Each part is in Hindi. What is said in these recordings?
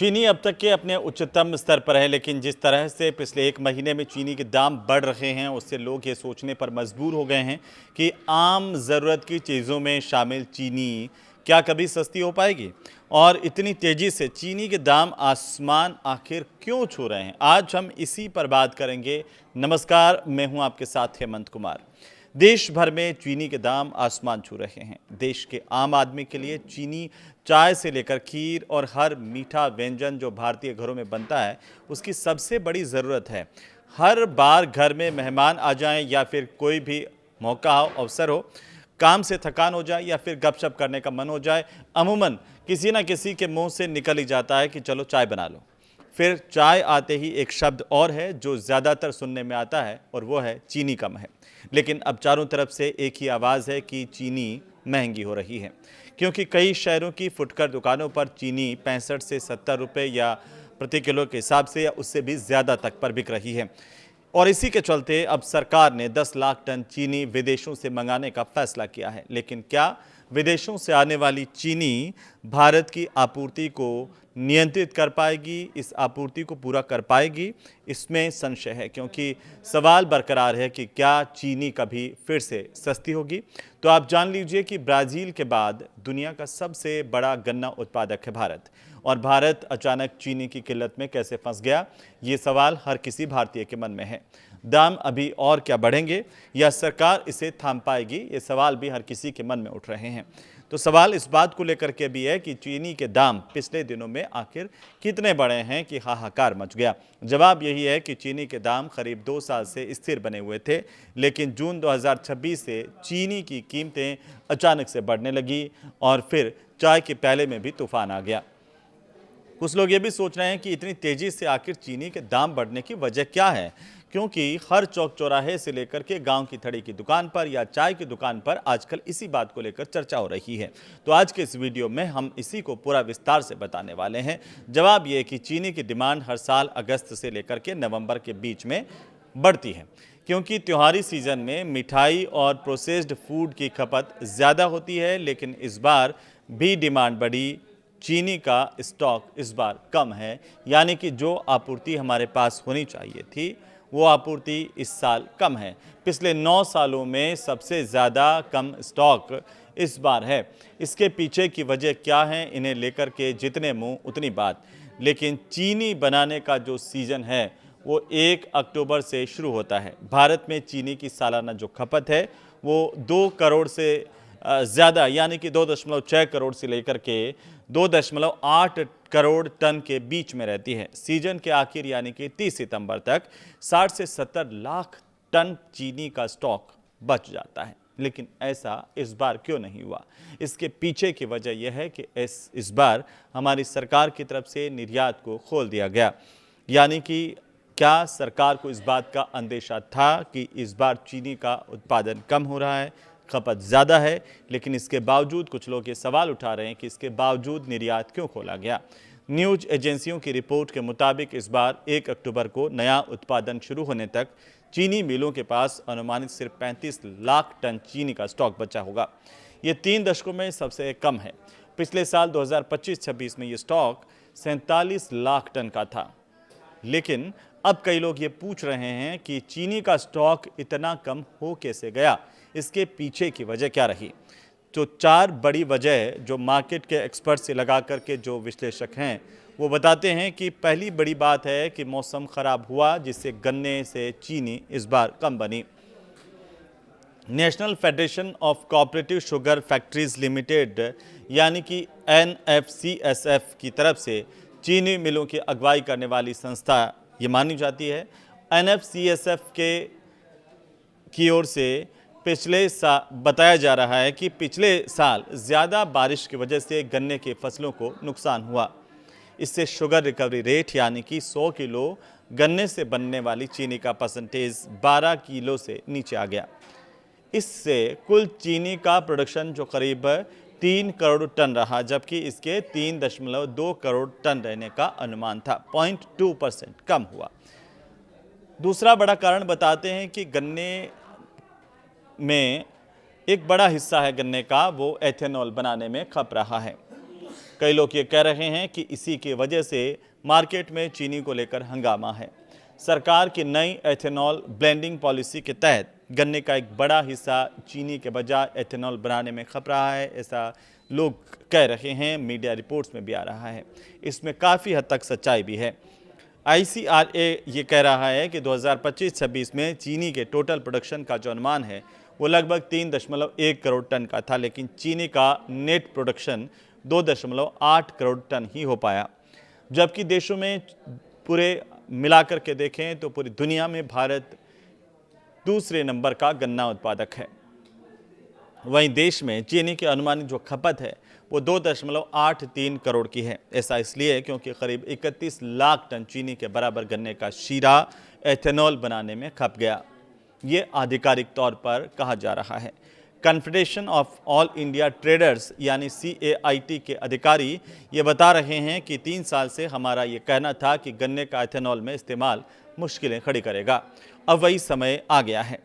चीनी अब तक के अपने उच्चतम स्तर पर है, लेकिन जिस तरह से पिछले एक महीने में चीनी के दाम बढ़ रहे हैं, उससे लोग ये सोचने पर मजबूर हो गए हैं कि आम ज़रूरत की चीज़ों में शामिल चीनी क्या कभी सस्ती हो पाएगी। और इतनी तेज़ी से चीनी के दाम आसमान आखिर क्यों छू रहे हैं, आज हम इसी पर बात करेंगे। नमस्कार, मैं हूं आपके साथ हेमंत कुमार। देश भर में चीनी के दाम आसमान छू रहे हैं। देश के आम आदमी के लिए चीनी चाय से लेकर खीर और हर मीठा व्यंजन जो भारतीय घरों में बनता है, उसकी सबसे बड़ी ज़रूरत है। हर बार घर में मेहमान आ जाएं या फिर कोई भी मौका हो, अवसर हो, काम से थकान हो जाए या फिर गपशप करने का मन हो जाए, अमूमन किसी न किसी के मुंह से निकल ही जाता है कि चलो चाय बना लो। फिर चाय आते ही एक शब्द और है जो ज़्यादातर सुनने में आता है, और वो है चीनी कम है। लेकिन अब चारों तरफ से एक ही आवाज़ है कि चीनी महंगी हो रही है, क्योंकि कई शहरों की फुटकर दुकानों पर चीनी 65 से 70 रुपये या प्रति किलो के हिसाब से या उससे भी ज़्यादा तक पर बिक रही है। और इसी के चलते अब सरकार ने 10 लाख टन चीनी विदेशों से मंगाने का फैसला किया है। लेकिन क्या विदेशों से आने वाली चीनी भारत की आपूर्ति को नियंत्रित कर पाएगी, इस आपूर्ति को पूरा कर पाएगी? इसमें संशय है, क्योंकि सवाल बरकरार है कि क्या चीनी कभी फिर से सस्ती होगी। तो आप जान लीजिए कि ब्राज़ील के बाद दुनिया का सबसे बड़ा गन्ना उत्पादक है भारत, और भारत अचानक चीनी की किल्लत में कैसे फंस गया, ये सवाल हर किसी भारतीय के मन में है। दाम अभी और क्या बढ़ेंगे या सरकार इसे थाम पाएगी, ये सवाल भी हर किसी के मन में उठ रहे हैं। तो सवाल इस बात को लेकर के भी है कि चीनी के दाम पिछले दिनों में आखिर कितने बढ़े हैं कि हाहाकार मच गया। जवाब यही है कि चीनी के दाम करीब 2 साल से स्थिर बने हुए थे, लेकिन जून 2026 से चीनी की कीमतें अचानक से बढ़ने लगी और फिर चाय के प्याले में भी तूफान आ गया। कुछ लोग ये भी सोच रहे हैं कि इतनी तेजी से आखिर चीनी के दाम बढ़ने की वजह क्या है, क्योंकि हर चौक चौराहे से लेकर के गांव की थड़ी की दुकान पर या चाय की दुकान पर आजकल इसी बात को लेकर चर्चा हो रही है। तो आज के इस वीडियो में हम इसी को पूरा विस्तार से बताने वाले हैं। जवाब ये है कि चीनी की डिमांड हर साल अगस्त से लेकर के नवंबर के बीच में बढ़ती है, क्योंकि त्योहारी सीजन में मिठाई और प्रोसेस्ड फूड की खपत ज़्यादा होती है। लेकिन इस बार भी डिमांड बढ़ी, चीनी का स्टॉक इस बार कम है, यानी कि जो आपूर्ति हमारे पास होनी चाहिए थी वो आपूर्ति इस साल कम है। पिछले 9 सालों में सबसे ज़्यादा कम स्टॉक इस बार है। इसके पीछे की वजह क्या है, इन्हें लेकर के जितने मुंह उतनी बात। लेकिन चीनी बनाने का जो सीज़न है वो 1 अक्टूबर से शुरू होता है। भारत में चीनी की सालाना जो खपत है वो 2 करोड़ से ज़्यादा, यानी कि 2.6 करोड़ से लेकर के 2.8 करोड़ टन के बीच में रहती है। सीजन के आखिर यानी कि 30 सितंबर तक 60 से 70 लाख टन चीनी का स्टॉक बच जाता है। लेकिन ऐसा इस बार क्यों नहीं हुआ? इसके पीछे की वजह यह है कि इस बार हमारी सरकार की तरफ से निर्यात को खोल दिया गया। यानी कि क्या सरकार को इस बात का अंदेशा था कि इस बार चीनी का उत्पादन कम हो रहा है, खपत ज़्यादा है, लेकिन इसके बावजूद कुछ लोग ये सवाल उठा रहे हैं कि इसके बावजूद निर्यात क्यों खोला गया। न्यूज़ एजेंसियों की रिपोर्ट के मुताबिक इस बार 1 अक्टूबर को नया उत्पादन शुरू होने तक चीनी मिलों के पास अनुमानित सिर्फ 35 लाख टन चीनी का स्टॉक बचा होगा। ये 3 दशकों में सबसे कम है। पिछले साल 2025-26 में ये स्टॉक 47 लाख टन का था। लेकिन अब कई लोग ये पूछ रहे हैं कि चीनी का स्टॉक इतना कम हो कैसे गया, इसके पीछे की वजह क्या रही। तो 4 बड़ी वजह जो मार्केट के एक्सपर्ट से लगा करके जो विश्लेषक हैं वो बताते हैं कि पहली बड़ी बात है कि मौसम ख़राब हुआ, जिससे गन्ने से चीनी इस बार कम बनी। National federation of cooperative sugar factories limited यानी कि NFCSF की तरफ से चीनी मिलों की अगुवाई करने वाली संस्था ये मानी जाती है। NFCSF की ओर से पिछले साल बताया जा रहा है कि पिछले साल ज़्यादा बारिश की वजह से गन्ने की फसलों को नुकसान हुआ। इससे शुगर रिकवरी रेट यानी कि 100 किलो गन्ने से बनने वाली चीनी का परसेंटेज 12 किलो से नीचे आ गया। इससे कुल चीनी का प्रोडक्शन जो करीब 3 करोड़ टन रहा, जबकि इसके 3.2 करोड़ टन रहने का अनुमान था, 0.2% कम हुआ। दूसरा बड़ा कारण बताते हैं कि गन्ने में एक बड़ा हिस्सा है गन्ने का वो एथेनॉल बनाने में खप रहा है। कई लोग ये कह रहे हैं कि इसी की वजह से मार्केट में चीनी को लेकर हंगामा है। सरकार की नई एथेनॉल ब्लेंडिंग पॉलिसी के तहत गन्ने का एक बड़ा हिस्सा चीनी के बजाय एथेनॉल बनाने में खप रहा है, ऐसा लोग कह रहे हैं। मीडिया रिपोर्ट्स में भी आ रहा है। इसमें काफ़ी हद तक सच्चाई भी है। ICRA ये कह रहा है कि 2025-26 में चीनी के टोटल प्रोडक्शन का जो अनुमान है वो लगभग 3.1 करोड़ टन का था, लेकिन चीनी का नेट प्रोडक्शन 2.8 करोड़ टन ही हो पाया। जबकि देशों में पूरे मिलाकर के देखें तो पूरी दुनिया में भारत दूसरे नंबर का गन्ना उत्पादक है। वहीं देश में चीनी की अनुमानित जो खपत है वो 2.83 करोड़ की है। ऐसा इसलिए क्योंकि करीब 31 लाख टन चीनी के बराबर गन्ने का शीरा एथेनॉल बनाने में खप गया। ये आधिकारिक तौर पर कहा जा रहा है। Confederation of all India traders यानी CAIT के अधिकारी ये बता रहे हैं कि 3 साल से हमारा ये कहना था कि गन्ने का एथेनॉल में इस्तेमाल मुश्किलें खड़ी करेगा। अब वही समय आ गया है।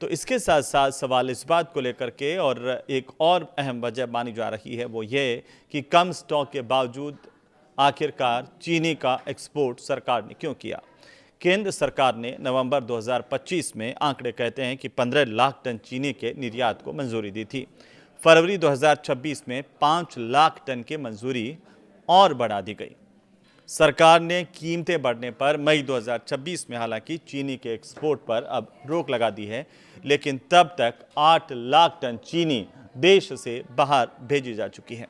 तो इसके साथ साथ सवाल इस बात को लेकर के और एक और अहम वजह मानी जा रही है वो ये कि कम स्टॉक के बावजूद आखिरकार चीनी का एक्सपोर्ट सरकार ने क्यों किया। केंद्र सरकार ने नवंबर 2025 में आंकड़े कहते हैं कि 15 लाख टन चीनी के निर्यात को मंजूरी दी थी। फरवरी 2026 में 5 लाख टन की मंजूरी और बढ़ा दी गई। सरकार ने कीमतें बढ़ने पर मई 2026 में हालांकि चीनी के एक्सपोर्ट पर अब रोक लगा दी है, लेकिन तब तक 8 लाख टन चीनी देश से बाहर भेजी जा चुकी है।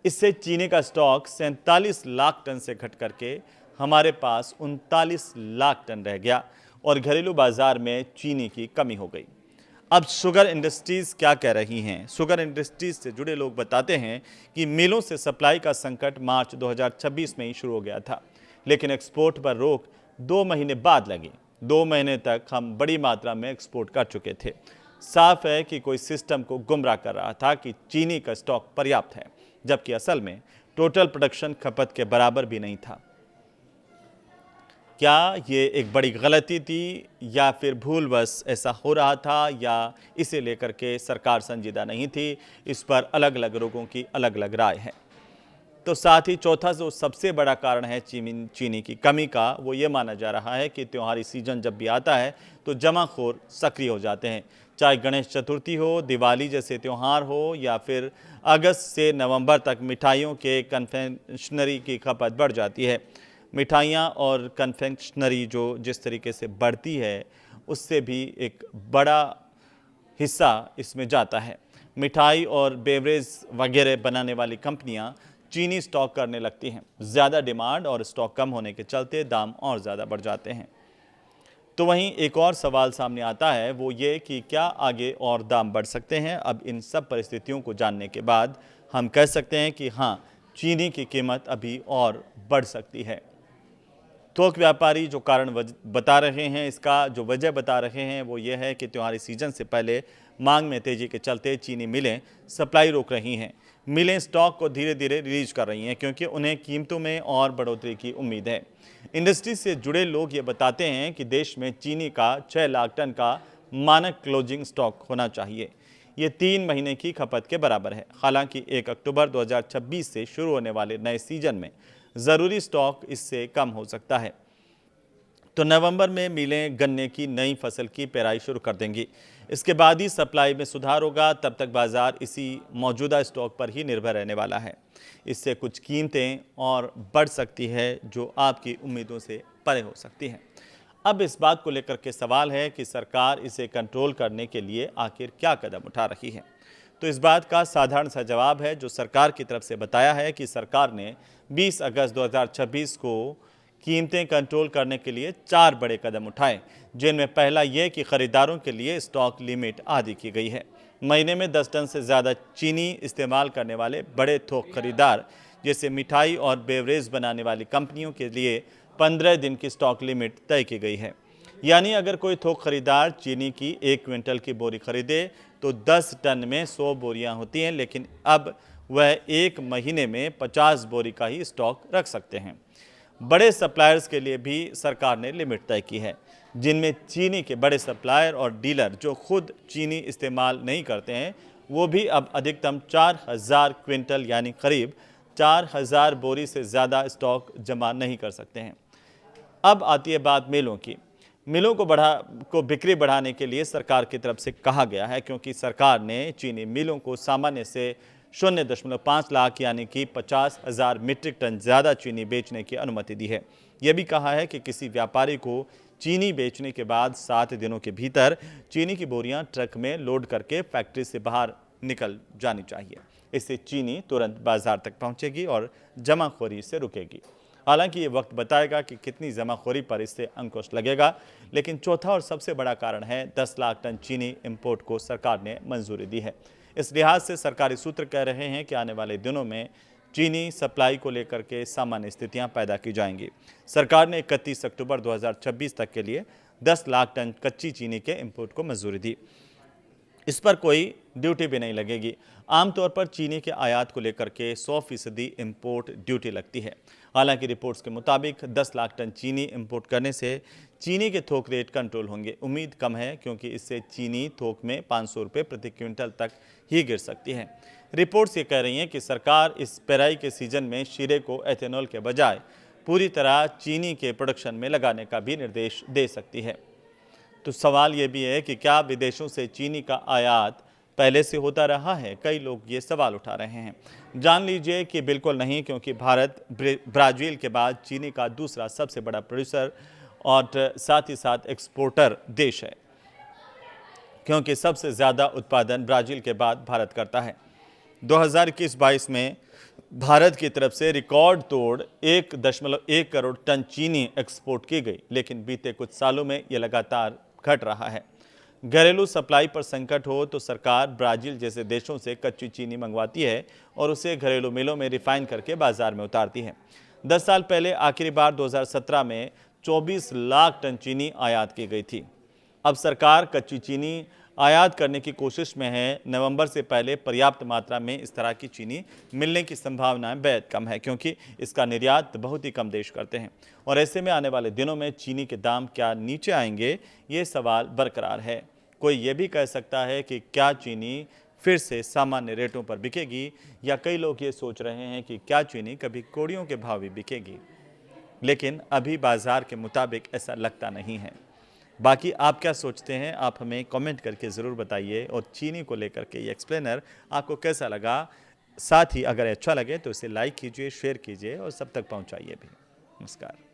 इससे चीनी का स्टॉक 47 लाख टन से घट करके हमारे पास 39 लाख टन रह गया और घरेलू बाजार में चीनी की कमी हो गई। अब शुगर इंडस्ट्रीज क्या कह रही हैं? शुगर इंडस्ट्रीज से जुड़े लोग बताते हैं कि मिलों से सप्लाई का संकट मार्च 2026 में ही शुरू हो गया था, लेकिन एक्सपोर्ट पर रोक 2 महीने बाद लगी। 2 महीने तक हम बड़ी मात्रा में एक्सपोर्ट कर चुके थे। साफ है कि कोई सिस्टम को गुमराह कर रहा था कि चीनी का स्टॉक पर्याप्त है, जबकि असल में टोटल प्रोडक्शन खपत के बराबर भी नहीं था। क्या ये एक बड़ी गलती थी या फिर भूलवश ऐसा हो रहा था, या इसे लेकर के सरकार संजीदा नहीं थी? इस पर अलग अलग लोगों की अलग अलग राय है। तो साथ ही चौथा जो सबसे बड़ा कारण है चीनी की कमी का, वो ये माना जा रहा है कि त्योहारी सीजन जब भी आता है तो जमाखोर सक्रिय हो जाते हैं। चाहे गणेश चतुर्थी हो, दिवाली जैसे त्यौहार हो, या फिर अगस्त से नवंबर तक मिठाइयों के कन्फेक्शनरी की खपत बढ़ जाती है। मिठाइयाँ और कन्फेक्शनरी जो जिस तरीके से बढ़ती है, उससे भी एक बड़ा हिस्सा इसमें जाता है। मिठाई और बेवरेज वगैरह बनाने वाली कंपनियां चीनी स्टॉक करने लगती हैं। ज़्यादा डिमांड और स्टॉक कम होने के चलते दाम और ज़्यादा बढ़ जाते हैं। तो वहीं एक और सवाल सामने आता है, वो ये कि क्या आगे और दाम बढ़ सकते हैं? अब इन सब परिस्थितियों को जानने के बाद हम कह सकते हैं कि हाँ, चीनी की कीमत अभी और बढ़ सकती है। थोक व्यापारी जो कारण बता रहे हैं, इसका जो वजह बता रहे हैं वो ये है कि त्योहारी सीजन से पहले मांग में तेजी के चलते चीनी मिलें सप्लाई रोक रही हैं। मिलें स्टॉक को धीरे धीरे रिलीज कर रही हैं क्योंकि उन्हें कीमतों में और बढ़ोतरी की उम्मीद है। इंडस्ट्री से जुड़े लोग ये बताते हैं कि देश में चीनी का 6 लाख टन का मानक क्लोजिंग स्टॉक होना चाहिए। ये 3 महीने की खपत के बराबर है। हालांकि 1 अक्टूबर 2026 से शुरू होने वाले नए सीजन में ज़रूरी स्टॉक इससे कम हो सकता है। तो नवंबर में मिलें गन्ने की नई फसल की पेराई शुरू कर देंगी। इसके बाद ही सप्लाई में सुधार होगा। तब तक बाजार इसी मौजूदा स्टॉक पर ही निर्भर रहने वाला है। इससे कुछ कीमतें और बढ़ सकती है जो आपकी उम्मीदों से परे हो सकती हैं। अब इस बात को लेकर के सवाल है कि सरकार इसे कंट्रोल करने के लिए आखिर क्या कदम उठा रही है। तो इस बात का साधारण सा जवाब है जो सरकार की तरफ से बताया है कि सरकार ने 20 अगस्त 2026 को कीमतें कंट्रोल करने के लिए 4 बड़े कदम उठाए, जिनमें पहला ये कि खरीदारों के लिए स्टॉक लिमिट आदि की गई है। महीने में 10 टन से ज़्यादा चीनी इस्तेमाल करने वाले बड़े थोक खरीदार जैसे मिठाई और बेवरेज बनाने वाली कंपनियों के लिए 15 दिन की स्टॉक लिमिट तय की गई है। यानी अगर कोई थोक खरीदार चीनी की 1 क्विंटल की बोरी खरीदे तो 10 टन में 100 बोरियां होती हैं, लेकिन अब वह 1 महीने में 50 बोरी का ही स्टॉक रख सकते हैं। बड़े सप्लायर्स के लिए भी सरकार ने लिमिट तय की है, जिनमें चीनी के बड़े सप्लायर और डीलर जो खुद चीनी इस्तेमाल नहीं करते हैं वो भी अब अधिकतम 4000 क्विंटल यानी करीब 4000 बोरी से ज़्यादा स्टॉक जमा नहीं कर सकते हैं। अब आती है बात मिलों की। मिलों को बिक्री बढ़ाने के लिए सरकार की तरफ से कहा गया है, क्योंकि सरकार ने चीनी मिलों को सामान्य से 0.5 लाख यानी कि 50,000 मीट्रिक टन ज़्यादा चीनी बेचने की अनुमति दी है। यह भी कहा है कि किसी व्यापारी को चीनी बेचने के बाद 7 दिनों के भीतर चीनी की बोरियां ट्रक में लोड करके फैक्ट्री से बाहर निकल जानी चाहिए। इससे चीनी तुरंत बाजार तक पहुंचेगी और जमाखोरी से रुकेगी। हालांकि ये वक्त बताएगा कि कितनी जमाखोरी पर इससे अंकुश लगेगा, लेकिन चौथा और सबसे बड़ा कारण है 10 लाख टन चीनी इंपोर्ट को सरकार ने मंजूरी दी है। इस लिहाज से सरकारी सूत्र कह रहे हैं कि आने वाले दिनों में चीनी सप्लाई को लेकर के सामान्य स्थितियां पैदा की जाएंगी। सरकार ने 31 अक्टूबर 2026 तक के लिए 10 लाख टन कच्ची चीनी के इंपोर्ट को मंजूरी दी। इस पर कोई ड्यूटी भी नहीं लगेगी। आमतौर पर चीनी के आयात को लेकर के 100% इंपोर्ट ड्यूटी लगती है। हालांकि रिपोर्ट्स के मुताबिक 10 लाख टन चीनी इंपोर्ट करने से चीनी के थोक रेट कंट्रोल होंगे। उम्मीद कम है, क्योंकि इससे चीनी थोक में 500 रुपये प्रति क्विंटल तक ही गिर सकती है। रिपोर्ट्स ये कह रही हैं कि सरकार इस पेराई के सीजन में शीरे को एथेनॉल के बजाय पूरी तरह चीनी के प्रोडक्शन में लगाने का भी निर्देश दे सकती है। तो सवाल ये भी है कि क्या विदेशों से चीनी का आयात पहले से होता रहा है? कई लोग ये सवाल उठा रहे हैं। जान लीजिए कि बिल्कुल नहीं, क्योंकि भारत ब्राज़ील के बाद चीनी का दूसरा सबसे बड़ा प्रोड्यूसर और साथ ही साथ एक्सपोर्टर देश है, क्योंकि सबसे ज़्यादा उत्पादन ब्राज़ील के बाद भारत करता है। 2021-22 में भारत की तरफ से रिकॉर्ड तोड़ 1.1 करोड़ टन चीनी एक्सपोर्ट की गई, लेकिन बीते कुछ सालों में ये लगातार घट रहा है। घरेलू सप्लाई पर संकट हो तो सरकार ब्राज़ील जैसे देशों से कच्ची चीनी मंगवाती है और उसे घरेलू मिलों में रिफाइन करके बाजार में उतारती है। 10 साल पहले आखिरी बार 2017 में 24 लाख टन चीनी आयात की गई थी। अब सरकार कच्ची चीनी आयात करने की कोशिश में है। नवंबर से पहले पर्याप्त मात्रा में इस तरह की चीनी मिलने की संभावनाएं बेहद कम है, क्योंकि इसका निर्यात बहुत ही कम देश करते हैं। और ऐसे में आने वाले दिनों में चीनी के दाम क्या नीचे आएंगे, ये सवाल बरकरार है। कोई ये भी कह सकता है कि क्या चीनी फिर से सामान्य रेटों पर बिकेगी, या कई लोग ये सोच रहे हैं कि क्या चीनी कभी कौड़ियों के भाव भी बिकेगी। लेकिन अभी बाजार के मुताबिक ऐसा लगता नहीं है। बाकी आप क्या सोचते हैं, आप हमें कमेंट करके ज़रूर बताइए। और चीनी को लेकर के ये एक्सप्लेनर आपको कैसा लगा? साथ ही अगर अच्छा लगे तो इसे लाइक कीजिए, शेयर कीजिए और सब तक पहुंचाइए भी। नमस्कार।